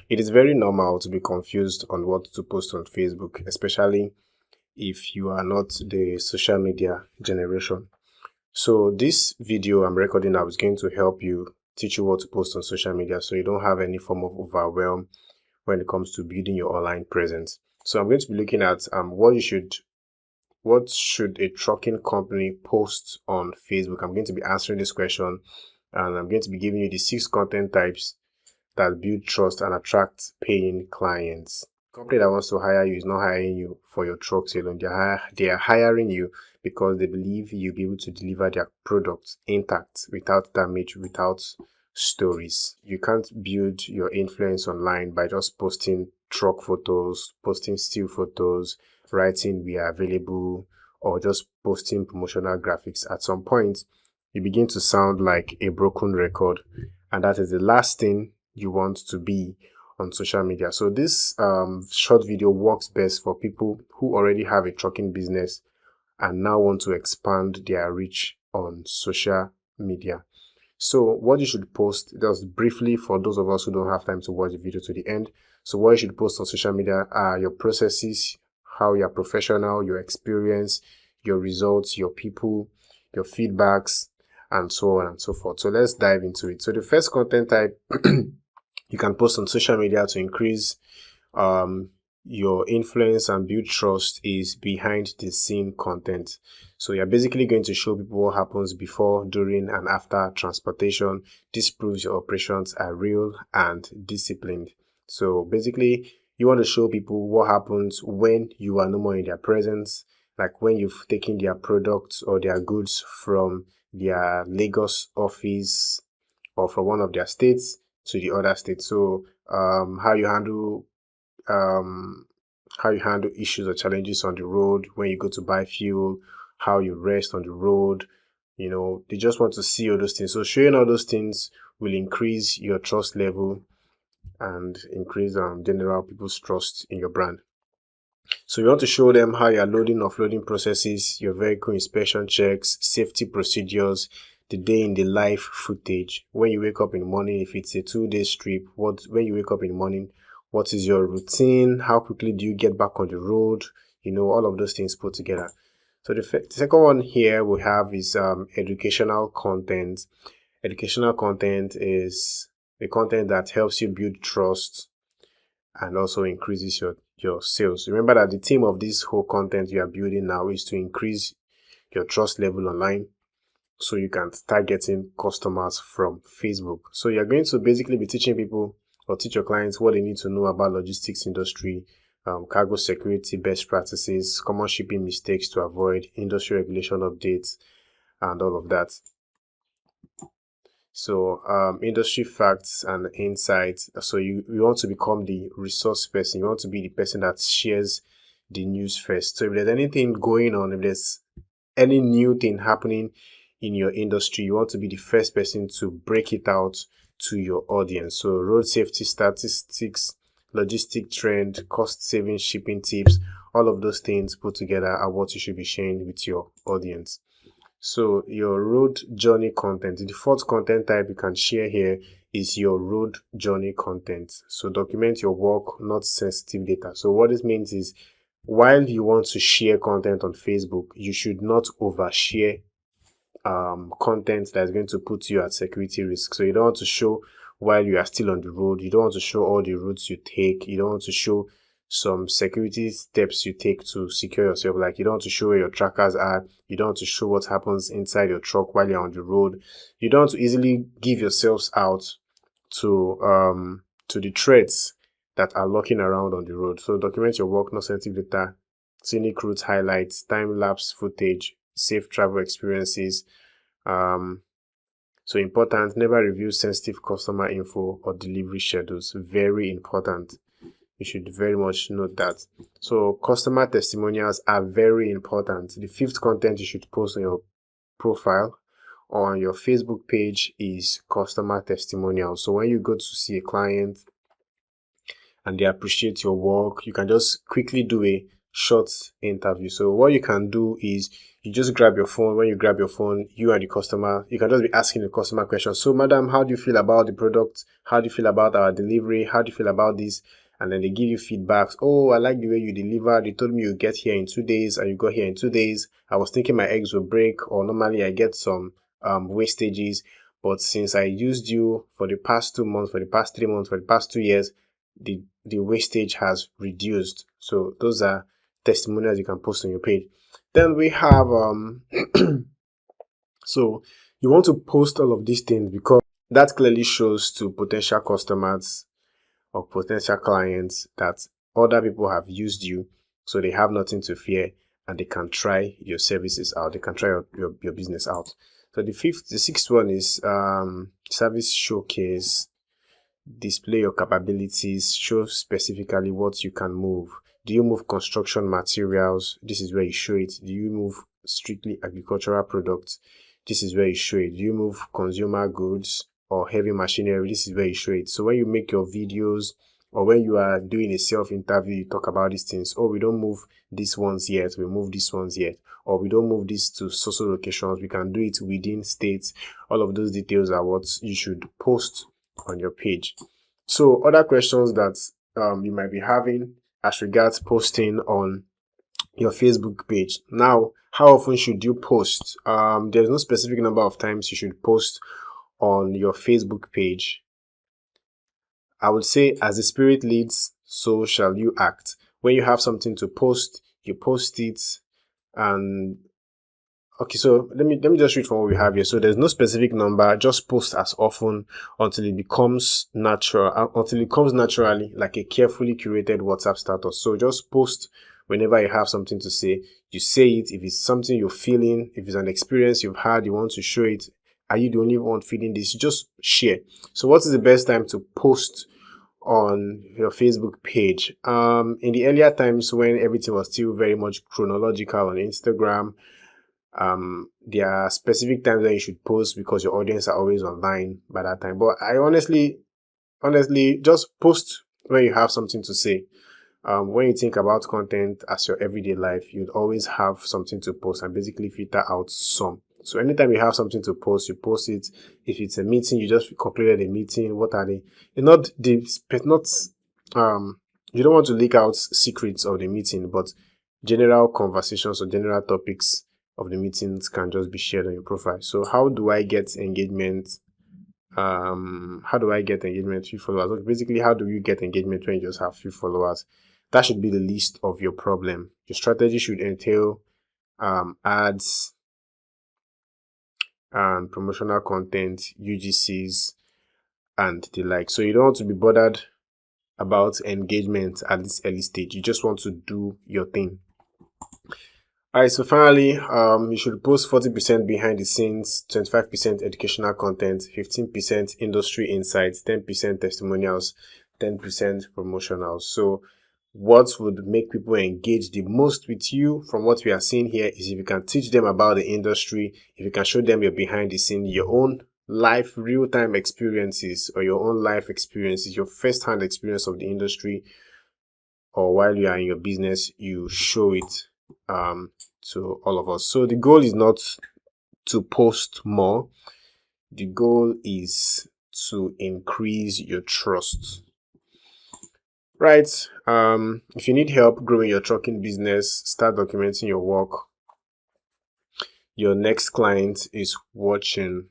It is very normal to be confused on what to post on Facebook, especially if you are not the social media generation. So this video I'm recording now is going to help you, teach you what to post on social media so you don't have any form of overwhelm when it comes to building your online presence. So I'm going to be looking at what should a trucking company post on Facebook. I'm going to be answering this question, and I'm going to be giving you the 6 content types that build trust and attract paying clients. The company that wants to hire you is not hiring you for your truck alone. They are hiring you because they believe you'll be able to deliver their products intact, without damage, without stories. You can't build your influence online by just posting truck photos, posting still photos, writing we are available, or just posting promotional graphics. At some point, you begin to sound like a broken record, and that is the last thing you want to be on social media. So this short video works best for people who already have a trucking business and now want to expand their reach on social media. So what you should post, just briefly for those of us who don't have time to watch the video to the end. So what you should post on social media are your processes, how you're professional, your experience, your results, your people, your feedbacks, and so on and so forth. So let's dive into it. So the first content type you can post on social media to increase your influence and build trust is behind the scene content. So you're basically going to show people what happens before, during, and after transportation. This proves your operations are real and disciplined. So basically, you want to show people what happens when you are no more in their presence, like when you've taken their products or their goods from their Lagos office or from one of their states to the other state. So how you handle issues or challenges on the road when you go to buy fuel, how you rest on the road. They just want to see all those things. So showing all those things will increase your trust level and increase general people's trust in your brand. So you want to show them how your loading, offloading processes, your vehicle inspection checks, safety procedures, the day in the life footage. When you wake up in the morning, if it's a 2-day trip, when you wake up in the morning, what is your routine? How quickly do you get back on the road? All of those things put together. So the second one here we have is educational content. Educational content is the content that helps you build trust and also increases your sales. Remember that the theme of this whole content you are building now is to increase your trust level online so you can start getting customers from Facebook. So you're going to basically be teaching people or teach your clients what they need to know about logistics industry, cargo security best practices, common shipping mistakes to avoid, industry regulation updates, and all of that. So industry facts and insights. So you want to become the resource person. You want to be the person that shares the news first. So if there's anything going on, if there's any new thing happening in your industry, you want to be the first person to break it out to your audience. So road safety statistics, logistic trend, cost saving shipping tips, all of those things put together are what you should be sharing with your audience. So your road journey content, the fourth content type you can share here is your road journey content. So document your work, not sensitive data. So what this means is, while you want to share content on Facebook, you should not overshare content that's going to put you at security risk. So you don't want to show while you are still on the road. You don't want to show all the routes you take. You don't want to show some security steps you take to secure yourself. Like, you don't want to show where your trackers are. You don't want to show what happens inside your truck while you're on the road. You don't want to easily give yourselves out to the threats that are lurking around on the road. So document your work, not sensitive data, scenic route highlights, time-lapse footage, safe travel experiences. So important, never review sensitive customer info or delivery schedules. Very important. You should very much note that. So customer testimonials are very important. The fifth content you should post on your profile or on your Facebook page is customer testimonials. So when you go to see a client and they appreciate your work, you can just quickly do a short interview. So what you can do is you just grab your phone. When you grab your phone, you and the customer, you can just be asking the customer questions. So, madam, how do you feel about the product? How do you feel about our delivery? How do you feel about this? And then they give you feedbacks. Oh, I like the way you deliver. They told me you get here in 2 days and you got here in 2 days. I was thinking my eggs will break, or normally I get some wastages. But since I used you for the past 2 months, for the past 3 months, for the past 2 years, the wastage has reduced. So those are testimonials you can post on your page. Then we have so you want to post all of these things because that clearly shows to potential customers or potential clients that other people have used you, so they have nothing to fear and they can try your services out. They can try your business out. So the sixth one is service showcase. Display your capabilities, show specifically what you can move. Do you move construction materials? This is where you show it. Do you move strictly agricultural products? This is where you show it. Do you move consumer goods or heavy machinery? This is where you show it. So when you make your videos or when you are doing a self-interview, you talk about these things. Oh, we don't move these ones yet. We move these ones yet. Or we don't move this to social locations. We can do it within states. All of those details are what you should post on your page. So other questions that you might be having as regards posting on your Facebook page. Now, how often should you post? There's no specific number of times you should post on your Facebook page. I would say, as the spirit leads, so shall you act. When you have something to post, you post it. And okay, so let me just read from what we have here. So there's no specific number, just post as often until it becomes natural, until it comes naturally, like a carefully curated WhatsApp status. So just post whenever you have something to say. You say it. If it's something you're feeling, if it's an experience you've had, you want to show it. Are you the only one feeling this? Just share. So what is the best time to post on your Facebook page? In the earlier times when everything was still very much chronological on Instagram, there are specific times that you should post because your audience are always online by that time. But I honestly just post when you have something to say. When you think about content as your everyday life, you'd always have something to post and basically filter out some. So anytime you have something to post, you post it. If it's a meeting, you just concluded a meeting. What are they? You don't want to leak out secrets of the meeting, but general conversations or general topics of the meetings can just be shared on your profile. So how do I get engagement? How do I get engagement? Few followers. Okay, basically, how do you get engagement when you just have few followers? That should be the least of your problem. Your strategy should entail ads and promotional content, UGCs, and the like. So you don't want to be bothered about engagement at this early stage. You just want to do your thing. Alright, so finally, you should post 40% behind the scenes, 25% educational content, 15% industry insights, 10% testimonials, 10% promotionals. So what would make people engage the most with you from what we are seeing here is if you can teach them about the industry, if you can show them your behind the scene, your own life, real-time experiences or your own life experiences, your first-hand experience of the industry, or while you are in your business, you show it to all of us. So the goal is not to post more. The goal is to increase your trust. Right. If you need help growing your trucking business, start documenting your work. Your next client is watching.